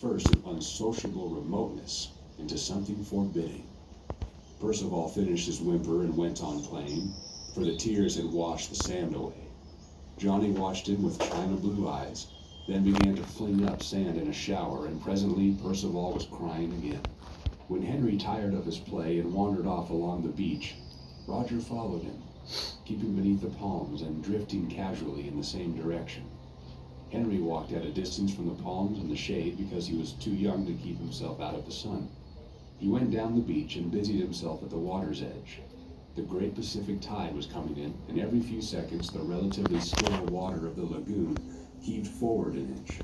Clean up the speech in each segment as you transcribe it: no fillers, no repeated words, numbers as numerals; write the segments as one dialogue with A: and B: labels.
A: first an unsociable remoteness into something forbidding. Percival finished his whimper and went on playing, for the tears had washed the sand away. Johnny watched him with china blue eyes, then began to fling up sand in a shower, and presently Percival was crying again. When Henry tired of his play and wandered off along the beach, Roger followed him, keeping beneath the palms and drifting casually in the same direction. Henry walked at a distance from the palms and the shade because he was too young to keep himself out of the sun. He went down the beach and busied himself at the water's edge. The great Pacific tide was coming in, and every few seconds the relatively still water of the lagoon heaved forward an inch.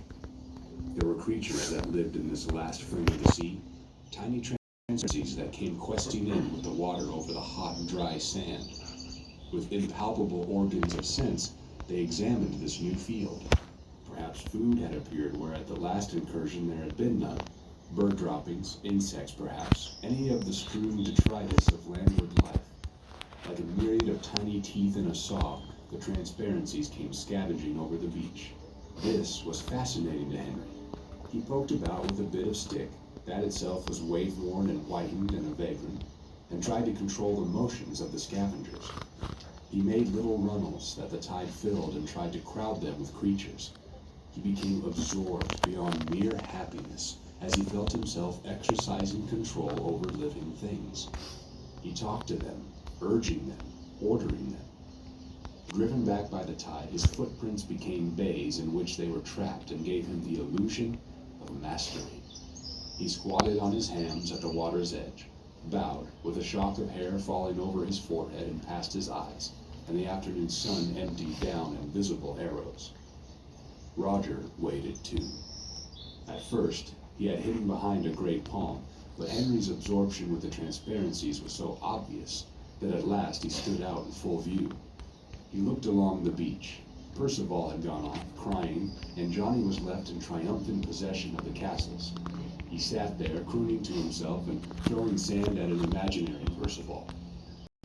A: There were creatures that lived in this last fringe of the sea, tiny transparencies that came questing in with the water over the hot, dry sand. With impalpable organs of sense, they examined this new field. Perhaps food had appeared where at the last incursion there had been none. Bird droppings, insects perhaps, any of the strewn detritus of landward life. Like a myriad of tiny teeth in a saw, the transparencies came scavenging over the beach. This was fascinating to Henry. He poked about with a bit of stick, that itself was wave-worn and whitened and a vagrant, and tried to control the motions of the scavengers. He made little runnels that the tide filled and tried to crowd them with creatures. He became absorbed beyond mere happiness as he felt himself exercising control over living things. He talked to them, urging them, ordering them. Driven back by the tide, his footprints became bays in which they were trapped and gave him the illusion of mastery. He squatted on his hams at the water's edge, bowed, with a shock of hair falling over his forehead and past his eyes, and the afternoon sun emptied down invisible arrows. Roger waited too. At first, he had hidden behind a great palm, but Henry's absorption with the transparencies was so obvious that at last he stood out in full view. He looked along the beach. Percival had gone off, crying, and Johnny was left in triumphant possession of the castles. He sat there, crooning to himself and throwing sand at an imaginary Percival.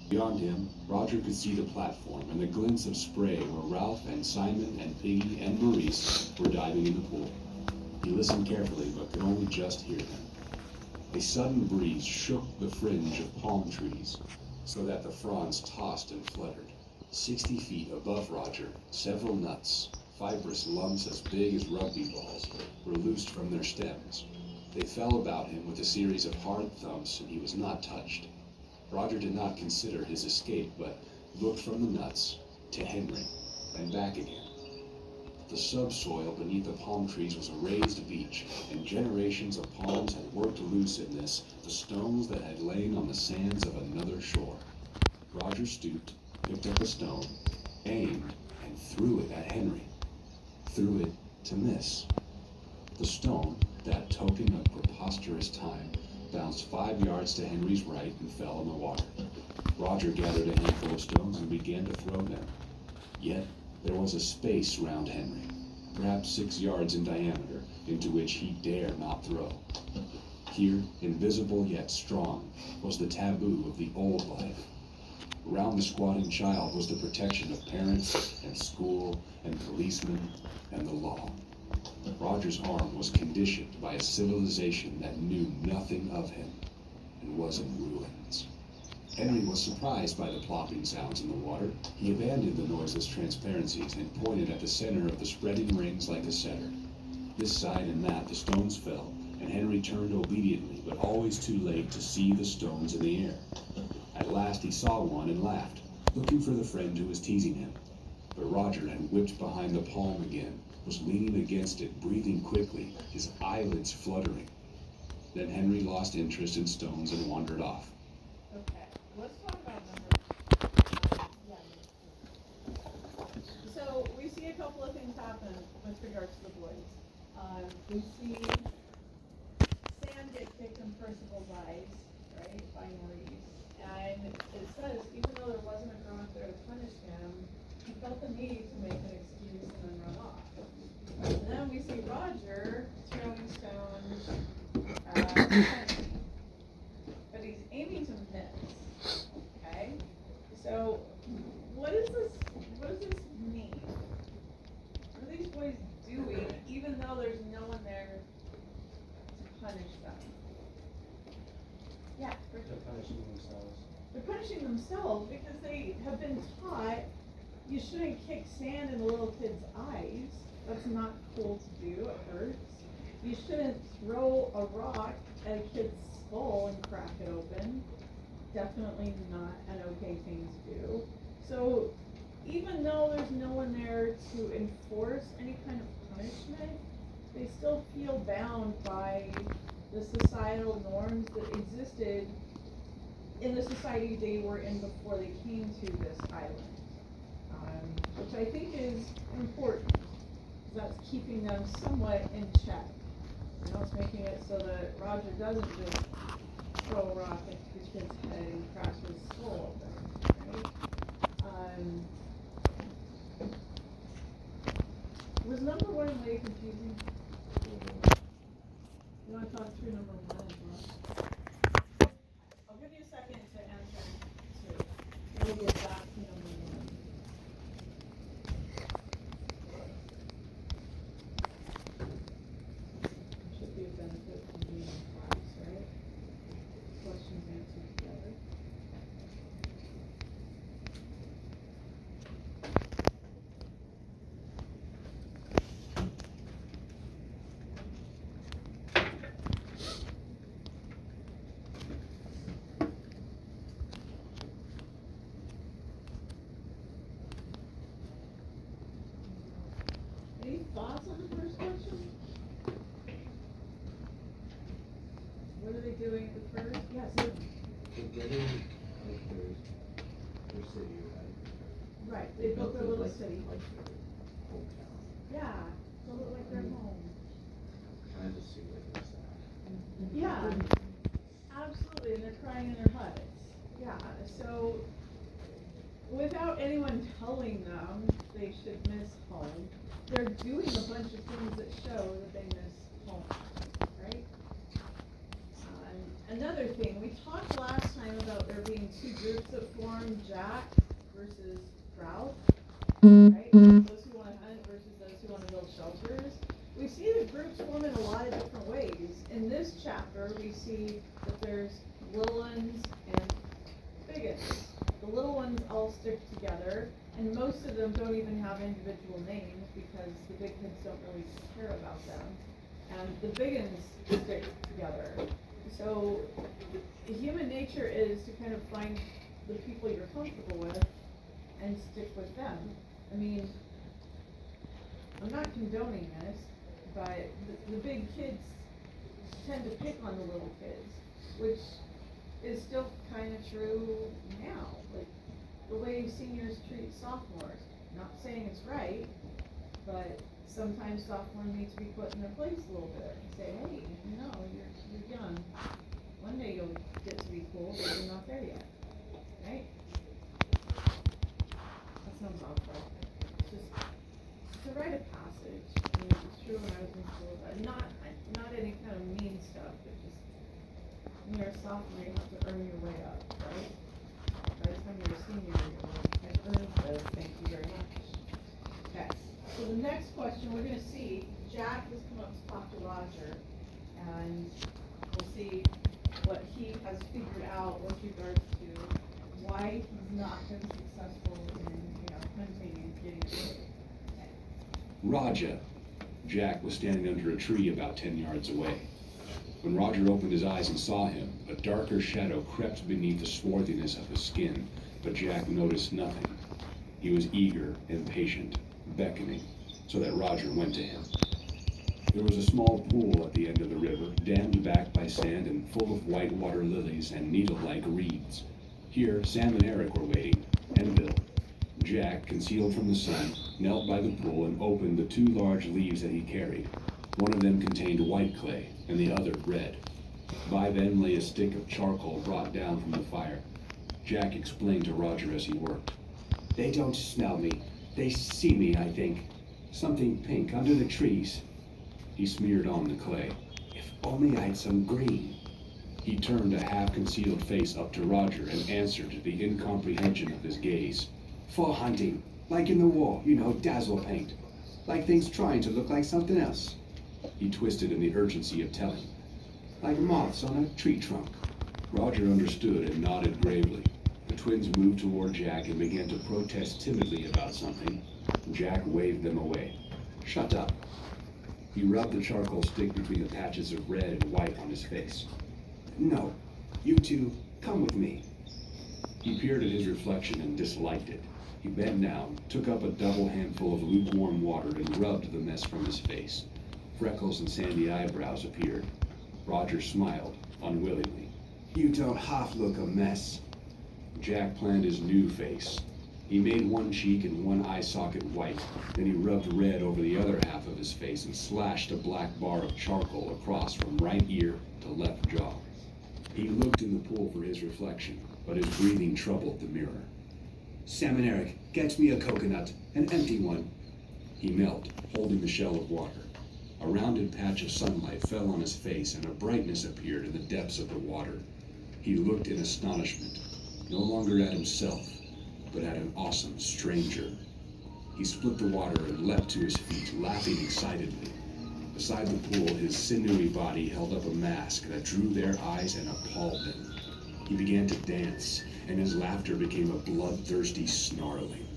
A: Beyond him, Roger could see the platform and the glints of spray where Ralph and Simon and Piggy and Maurice were diving in the pool. He listened carefully, but could only just hear them. A sudden breeze shook the fringe of palm trees, so that the fronds tossed and fluttered. 60 feet above Roger, several nuts, fibrous lumps as big as rugby balls, were loosed from their stems. They fell about him with a series of hard thumps, and he was not touched. Roger did not consider his escape, but looked from the nuts to Henry, and back again. The subsoil beneath the palm trees was a raised beach, and generations of palms had worked loose in this the stones that had lain on the sands of another shore. Roger stooped, picked up a stone, aimed, and threw it at Henry. Threw it to miss. The stone, that token of preposterous time, bounced 5 yards to Henry's right and fell in the water. Roger gathered a handful of stones and began to throw them. Yet there was a space round Henry, perhaps 6 yards in diameter, into which he dare not throw. Here, invisible yet strong, was the taboo of the old life. Around the squatting child was the protection of parents and school and policemen and the law. Roger's arm was conditioned by a civilization that knew nothing of him and was in ruins. Henry was surprised by the plopping sounds in the water. He abandoned the noiseless transparencies and pointed at the center of the spreading rings like a setter. This side and that the stones fell, and Henry turned obediently, but always too late to see the stones in the air. At last he saw one and laughed, looking for the friend who was teasing him. But Roger had whipped behind the palm again, was leaning against it, breathing quickly, his eyelids fluttering. Then Henry lost interest in stones and wandered off.
B: Okay, let's talk about number. So we see a couple of things happen with regards to the boys. We see Sam get kicked in Percival's eyes, right, by Maurice. And it says, even though there wasn't a girl up there to punish him, he felt the need to make an excuse and then run off. And then we see Roger throwing stones at Henry. But he's aiming to miss. Okay? So what does this mean? What are these boys doing, even though there's no one there punish them. Yeah,
C: They're punishing themselves.
B: they're punishing themselves because they have been taught you shouldn't kick sand in a little kid's eyes. That's not cool to do, it hurts. You shouldn't throw a rock at a kid's skull and crack it open. Definitely not an okay thing to do. So even though there's no one there to enforce any kind of punishment, they still feel bound by the societal norms that existed in the society they were in before they came to this island. Which I think is important. That's keeping them somewhat in check. You know, it's making it so that Roger doesn't just throw a rock at the kid's head and crack his skull open, right? Was number one way confusing? You wanna talk through number one as well? I'll give you a second to answer two. We'll get back to number one. Should be a benefit from being in class, right? Questions answered together. Any thoughts on the first question? What are they doing at the first? Yes,
D: They're getting like their city, right?
B: right, they built their
D: it
B: little
D: like-
B: city.
D: Like their hometown.
B: Yeah, to look like their home.
D: Kind of see like it's that.
B: Yeah, absolutely, and they're crying in their huts. Yeah, so without anyone telling them they should miss home, they're doing a bunch of things that show that they miss home, right? Another thing, we talked last time about there being two groups that form, Jack versus Trout, right? Those who wanna hunt versus those who wanna build shelters. We see the groups form in a lot of different ways. In this chapter, we see that there's little ones and big ones. The little ones all stick together, and most of them don't even have individual names because the big kids don't really care about them. And the big ones stick together. So, human nature is to kind of find the people you're comfortable with and stick with them. I mean, I'm not condoning this, but the big kids tend to pick on the little kids, which is still kind of true now. Like, the way seniors treat sophomores. Not saying it's right, but sometimes sophomores need to be put in their place a little bit and say, hey, you know, you're young. One day you'll get to be cool, but you're not there yet, right? That sounds awful. It's just, to write a passage, I mean, it's true when I was in school, but not any kind of mean stuff, but just, when you're a sophomore, you have to earn your way up, right? By the time you're a senior, you're like, I've earned this, thank you very much. Okay, so the next question we're gonna see, Jack has come up to talk to Roger, and we'll see what he has figured out with regards to why he's not been successful in, hunting and getting food. Okay.
A: Roger. Jack was standing under a tree about 10 yards away. When Roger opened his eyes and saw him, a darker shadow crept beneath the swarthiness of his skin, but Jack noticed nothing. He was eager and patient, beckoning, so that Roger went to him. There was a small pool at the end of the river, dammed back by sand and full of white water lilies and needle-like reeds. Here, Sam and Eric were waiting, and Bill. Jack, concealed from the sun, knelt by the pool and opened the two large leaves that he carried. One of them contained white clay, and the other red. By them lay a stick of charcoal brought down from the fire. Jack explained to Roger as he worked.
E: They don't smell me. They see me, I think. Something pink under the trees.
A: He smeared on the clay.
E: If only I had some green.
A: He turned a half-concealed face up to Roger and answered the incomprehension of his gaze.
E: For hunting. Like in the war, you know, dazzle paint. Like things trying to look like something else.
A: He twisted in the urgency of telling.
E: like moths on a tree trunk. Roger understood and nodded gravely. The twins moved toward Jack and began to protest timidly about something. Jack waved them away. Shut up. He rubbed the charcoal stick between the patches of red and white on his face. No, you two, come with me. He peered at his reflection and disliked it. He bent down, took up a double handful of lukewarm water and rubbed the mess from his face. Freckles and sandy eyebrows appeared. Roger smiled, unwillingly. You don't half look a mess. Jack planned his new face. He made one cheek and one eye socket white. Then he rubbed red over the other half of his face and slashed a black bar of charcoal across from right ear to left jaw. He looked in the pool for his reflection, but his breathing troubled the mirror. Sam and Eric, get me a coconut, an empty one. He knelt, holding the shell of water. A rounded patch of sunlight fell on his face and a brightness appeared in the depths of the water. He looked in astonishment, no longer at himself, but at an awesome stranger. He split the water and leapt to his feet, laughing excitedly. Beside the pool, his sinewy body held up a mask that drew their eyes and appalled them. He began to dance, and his laughter became a bloodthirsty snarling.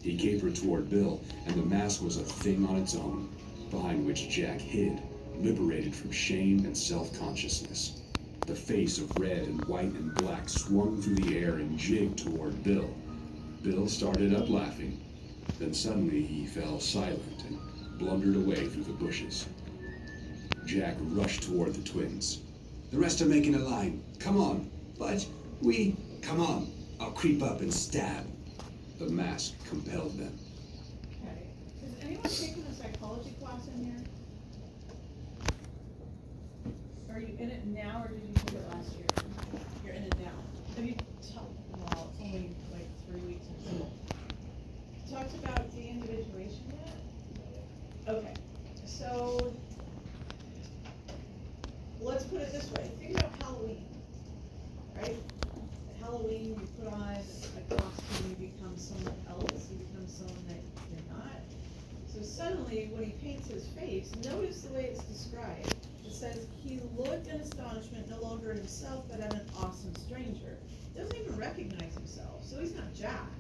E: He capered toward Bill, and the mask was a thing on its own, behind which Jack hid, liberated from shame and self-consciousness. The face of red and white and black swung through the air and jigged toward Bill. Bill started up laughing. Then suddenly he fell silent and blundered away through the bushes. Jack rushed toward the twins. The rest are making a line. Come on. But come on. I'll creep up and stab. The mask compelled them.
B: Okay. Has anyone taken a psychology class in here? Are you in it now, or did you take it last year? You're in it now. Have you well, it's only like 3 weeks or so. Talked about de-individuation yet? Okay, so let's put it this way. Think about Halloween, right? At Halloween, you put on a costume, you become someone else, you become someone that you're not. So suddenly, when he paints his face, notice the way it's described. It says, he looked in astonishment, no longer at himself, but at an awesome stranger. Doesn't even recognize himself, so he's not Jack.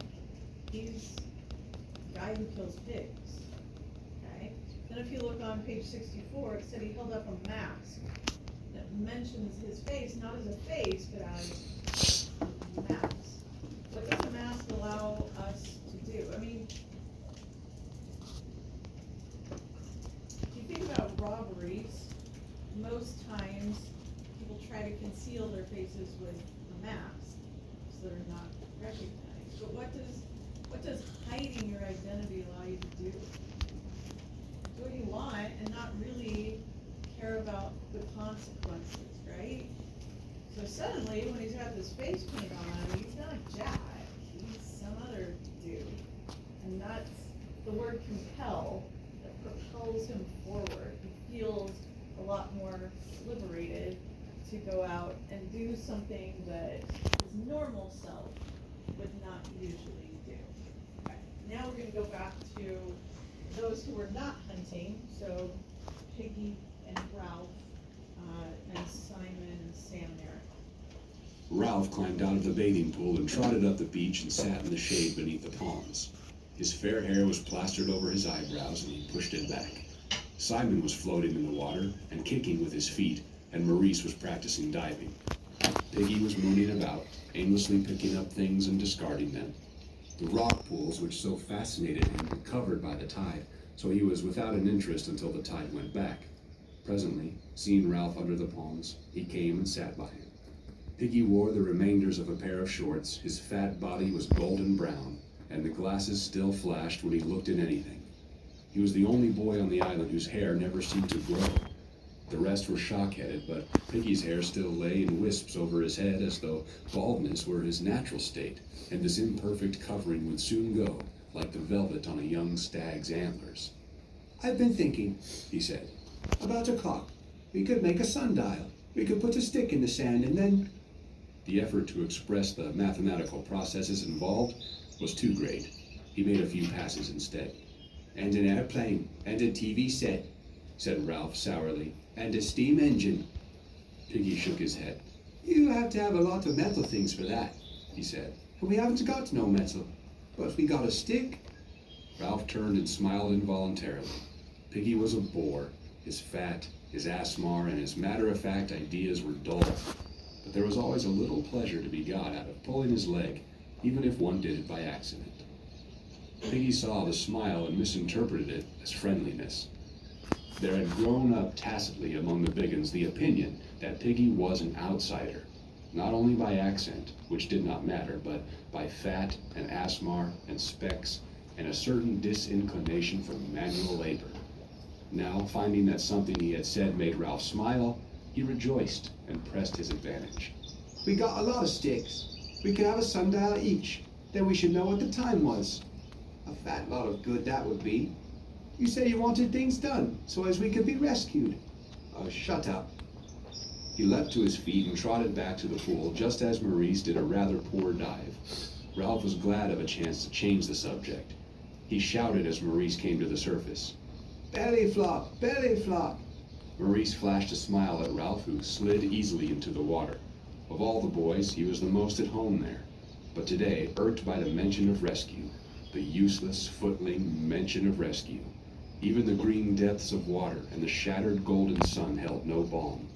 B: He's the guy who kills pigs. Okay? Then if you look on page 64, it said he held up a mask that mentions his face, not as a face, but as a mask. What does a mask allow us to do? I mean, if you think about robberies, most times people try to conceal their faces with a mask so they're not recognized. But what does hiding your identity allow you to do? Do what you want and not really care about the consequences, right? So suddenly, when he's got this face paint on, he's not Jack. He's some other dude. And that's the word compel that propels him forward. He feels a lot more liberated to go out and do something that his normal self would not usually do. Okay. Now we're going to go back to those who were not hunting, so Piggy and Ralph, and Simon and Sam and Eric.
A: Ralph climbed out of the bathing pool and trotted up the beach and sat in the shade beneath the palms. His fair hair was plastered over his eyebrows and he pushed it back. Simon was floating in the water and kicking with his feet, and Maurice was practicing diving. Piggy was mooning about, aimlessly picking up things and discarding them. The rock pools which so fascinated him were covered by the tide, so he was without an interest until the tide went back. Presently, seeing Ralph under the palms, he came and sat by him. Piggy wore the remainders of a pair of shorts, his fat body was golden brown, and the glasses still flashed when he looked at anything. He was the only boy on the island whose hair never seemed to grow. The rest were shock-headed, but Piggy's hair still lay in wisps over his head as though baldness were his natural state, and this imperfect covering would soon go, like the velvet on a young stag's antlers. I've been thinking, he said, about a clock. We could make a sundial. We could put a stick in the sand and then... The effort to express the mathematical processes involved was too great. He made a few passes instead. And an airplane, and a TV set, said Ralph sourly, and a steam engine.
E: Piggy shook his head. You have to have a lot of metal things for that, he said. And we haven't got no metal. But we got a stick. Ralph turned and smiled involuntarily. Piggy was a bore. His fat, his asthma, and his matter-of-fact ideas were dull. But there was always a little pleasure to be got out of pulling his leg, even if one did it by accident. Piggy saw the smile and misinterpreted it as friendliness. There had grown up tacitly among the Biggins the opinion that Piggy was an outsider, not only by accent, which did not matter, but by fat and asthma and specs and a certain disinclination for manual labor. Now, finding that something he had said made Ralph smile, he rejoiced and pressed his advantage. We got a lot of sticks. We could have a sundial each. Then we should know what the time was. A fat lot of good that would be. You say you wanted things done, so as we could be rescued. Oh, shut up. He leapt to his feet and trotted back to the pool just as Maurice did a rather poor dive. Ralph was glad of a chance to change the subject. He shouted as Maurice came to the surface. Belly flop! Belly flop! Maurice flashed a smile at Ralph, who slid easily into the water. Of all the boys, he was the most at home there. But today, irked by the mention of rescue, the useless, footling mention of rescue, even the green depths of water and the shattered golden sun held no balm.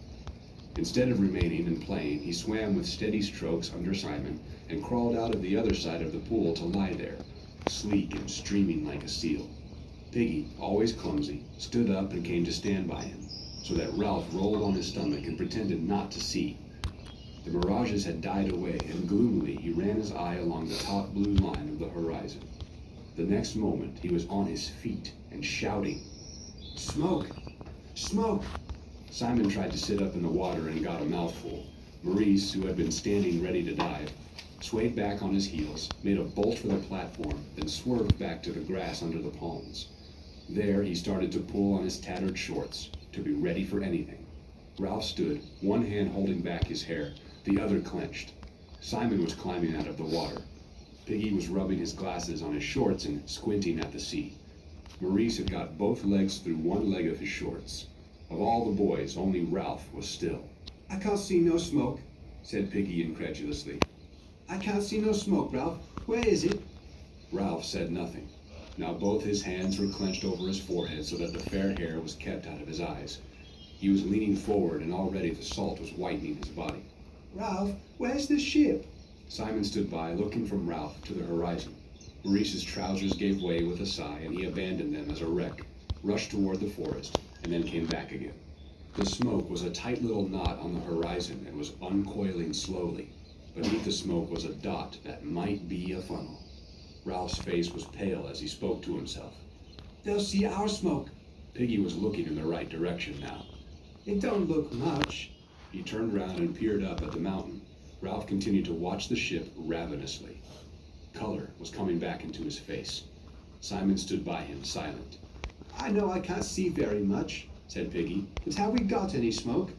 E: Instead of remaining and playing, he swam with steady strokes under Simon and crawled out of the other side of the pool to lie there, sleek and streaming like a seal. Piggy, always clumsy, stood up and came to stand by him, so that Ralph rolled on his stomach and pretended not to see. The mirages had died away, and gloomily he ran his eye along the taut blue line of the horizon. The next moment he was on his feet and shouting, "Smoke! Smoke!" Simon tried to sit up in the water and got a mouthful. Maurice, who had been standing ready to dive, swayed back on his heels, made a bolt for the platform, then swerved back to the grass under the palms. There he started to pull on his tattered shorts, to be ready for anything. Ralph stood, one hand holding back his hair, the other clenched. Simon was climbing out of the water. Piggy was rubbing his glasses on his shorts and squinting at the sea. Maurice had got both legs through one leg of his shorts. Of all the boys, only Ralph was still. I can't see no smoke, said Piggy incredulously. I can't see no smoke, Ralph. Where is it? Ralph said nothing. Now both his hands were clenched over his forehead so that the fair hair was kept out of his eyes. He was leaning forward and already the salt was whitening his body. Ralph, where's the ship? Simon stood by, looking from Ralph to the horizon. Maurice's trousers gave way with a sigh, and he abandoned them as a wreck, rushed toward the forest, and then came back again. The smoke was a tight little knot on the horizon and was uncoiling slowly. Beneath the smoke was a dot that might be a funnel. Ralph's face was pale as he spoke to himself. They'll see our smoke. Piggy was looking in the right direction now. It don't look much. He turned round and peered up at the mountain. Ralph continued to watch the ship ravenously. Color was coming back into his face. Simon stood by him, silent. I know I can't see very much, said Piggy, but have we got any smoke?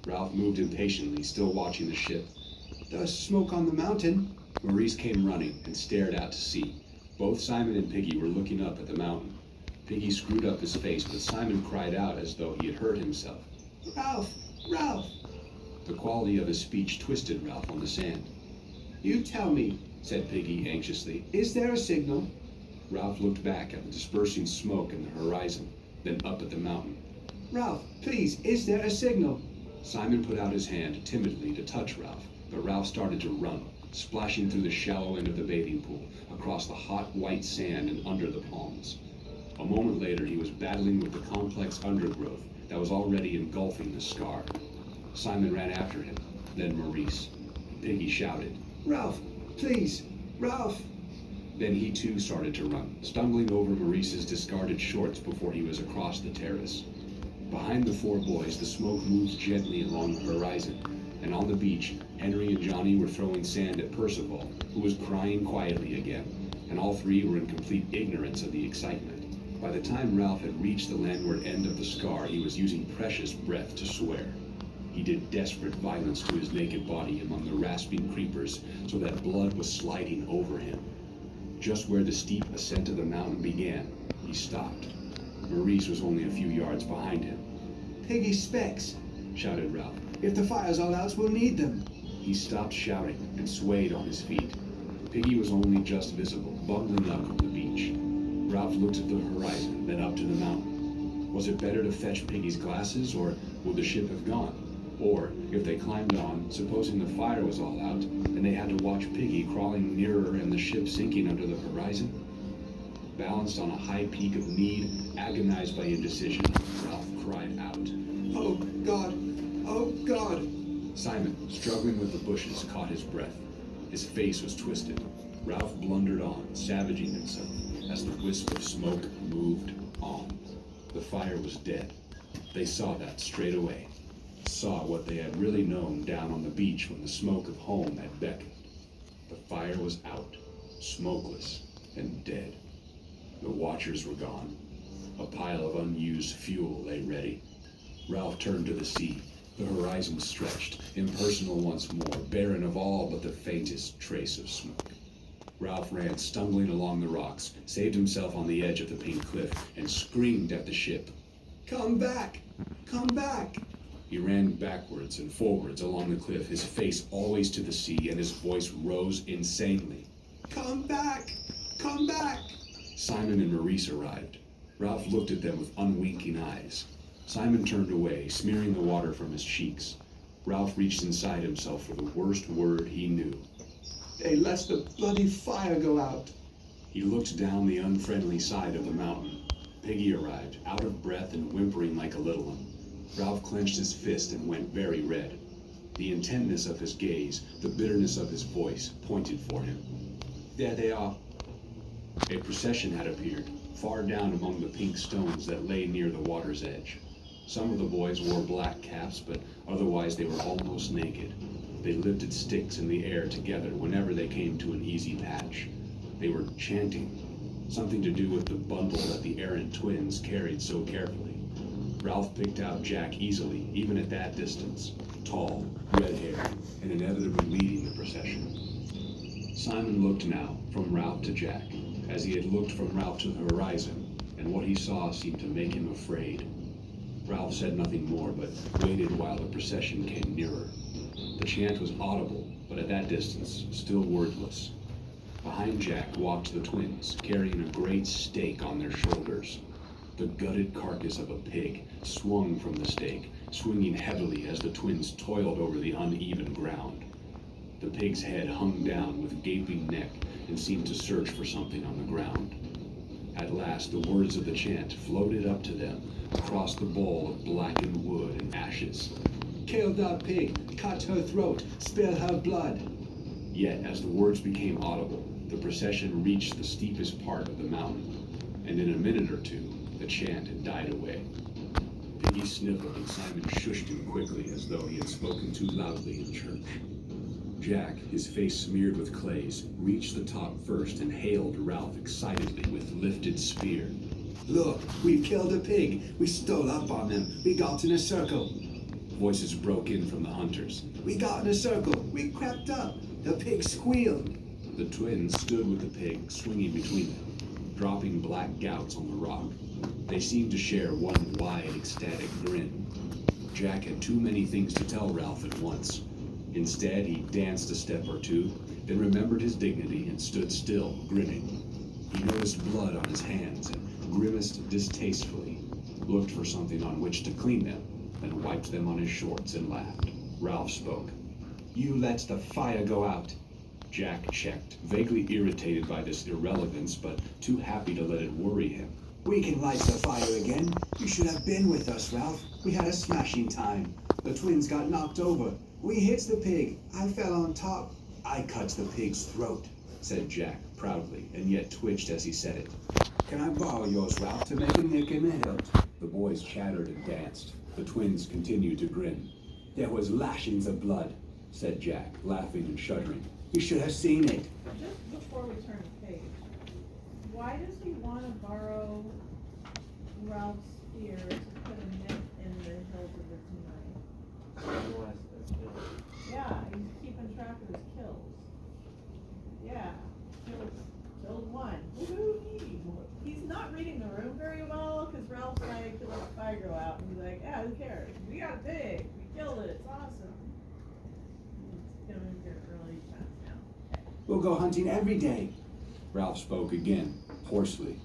E: Ralph moved impatiently, still watching the ship. There's smoke on the mountain. Maurice came running and stared out to sea. Both Simon and Piggy were looking up at the mountain. Piggy screwed up his face, but Simon cried out as though he had hurt himself. Ralph! Ralph! The quality of his speech twisted Ralph on the sand. You tell me, said Piggy anxiously. Is there a signal? Ralph looked back at the dispersing smoke in the horizon, then up at the mountain. Ralph, please, is there a signal? Simon put out his hand timidly to touch Ralph, but Ralph started to run, splashing through the shallow end of the bathing pool, across the hot white sand and under the palms. A moment later, he was battling with the complex undergrowth that was already engulfing the scar. Simon ran after him, then Maurice. Piggy shouted, Ralph, please, Ralph! Then he too started to run, stumbling over Maurice's discarded shorts before he was across the terrace. Behind the four boys, the smoke moved gently along the horizon, and on the beach, Henry and Johnny were throwing sand at Percival, who was crying quietly again, and all three were in complete ignorance of the excitement. By the time Ralph had reached the landward end of the scar, he was using precious breath to swear. He did desperate violence to his naked body among the rasping creepers so that blood was sliding over him. Just where the steep ascent of the mountain began, he stopped. Maurice was only a few yards behind him. Piggy Specs, shouted Ralph.
C: If the fire's all out, we'll need them.
E: He stopped shouting and swayed on his feet. Piggy was only just visible, bumbling up from the beach. Ralph looked at the horizon, then up to the mountain. Was it better to fetch Piggy's glasses, or would the ship have gone? Or, if they climbed on, supposing the fire was all out, and they had to watch Piggy crawling nearer and the ship sinking under the horizon? Balanced on a high peak of need, agonized by indecision, Ralph cried out.
C: Oh, God. Oh, God.
E: Simon, struggling with the bushes, caught his breath. His face was twisted. Ralph blundered on, savaging himself, as the wisp of smoke moved on. The fire was dead. They saw that straight away. Saw what they had really known down on the beach when the smoke of home had beckoned. The fire was out, smokeless, and dead. The watchers were gone. A pile of unused fuel lay ready. Ralph turned to the sea. The horizon stretched, impersonal once more, barren of all but the faintest trace of smoke. Ralph ran stumbling along the rocks, saved himself on the edge of the pink cliff, and screamed at the ship.
C: Come back! Come back!
E: He ran backwards and forwards along the cliff, his face always to the sea, and his voice rose insanely.
C: Come back! Come back!
E: Simon and Maurice arrived. Ralph looked at them with unwinking eyes. Simon turned away, smearing the water from his cheeks. Ralph reached inside himself for the worst word he knew.
C: They let the bloody fire go out.
E: He looked down the unfriendly side of the mountain. Piggy arrived, out of breath and whimpering like a little one. Ralph clenched his fist and went very red. The intentness of his gaze, the bitterness of his voice, pointed for him.
C: There they are.
E: A procession had appeared, far down among the pink stones that lay near the water's edge. Some of the boys wore black caps, but otherwise they were almost naked. They lifted sticks in the air together whenever they came to an easy patch. They were chanting, something to do with the bundle that the errant twins carried so carefully. Ralph picked out Jack easily, even at that distance, tall, red-haired, and inevitably leading the procession. Simon looked now from Ralph to Jack, as he had looked from Ralph to the horizon, and what he saw seemed to make him afraid. Ralph said nothing more, but waited while the procession came nearer. The chant was audible, but at that distance, still wordless. Behind Jack walked the twins, carrying a great stake on their shoulders. The gutted carcass of a pig swung from the stake, swinging heavily as the twins toiled over the uneven ground. The pig's head hung down with gaping neck and seemed to search for something on the ground. At last, the words of the chant floated up to them across the bowl of blackened wood and ashes.
C: Kill the pig, cut her throat, spill her blood.
E: Yet, as the words became audible, the procession reached the steepest part of the mountain, and in a minute or two, the chant had died away. Piggy sniffled and Simon shushed him quickly as though he had spoken too loudly in church. Jack, his face smeared with clays, reached the top first and hailed Ralph excitedly with lifted spear.
C: Look, we've killed a pig. We stole up on them. We got in a circle.
E: Voices broke in from the hunters.
C: We got in a circle. We crept up. The pig squealed.
E: The twins stood with the pig swinging between them, dropping black gouts on the rock. They seemed to share one wide, ecstatic grin. Jack had too many things to tell Ralph at once. Instead, he danced a step or two, then remembered his dignity and stood still, grinning. He noticed blood on his hands and grimaced distastefully, looked for something on which to clean them, then wiped them on his shorts and laughed. Ralph spoke.
C: You let the fire go out.
E: Jack checked, vaguely irritated by this irrelevance, but too happy to let it worry him.
C: We can light the fire again. You should have been with us, Ralph. We had a smashing time. The twins got knocked over. We hit the pig. I fell on top. I cut the pig's throat,
E: said Jack, proudly, and yet twitched as he said it.
C: Can I borrow yours, Ralph, to make a nick in the hilt?
E: The boys chattered and danced. The twins continued to grin.
C: There was lashings of blood,
E: said Jack, laughing and shuddering.
C: You should have seen it.
B: Just before we turn the page, why does he want to borrow Ralph's spear to put a nick in the hilt of his knife?
D: Otherwise, they're killed.
B: Yeah, he's keeping track of his kills. Yeah, killed one. Woohoo! He's not reading the room very well because Ralph's like, let the fire go out, and he's like, yeah, who cares? We got a pig. We
C: We'll go hunting every day.
A: Ralph spoke again, hoarsely,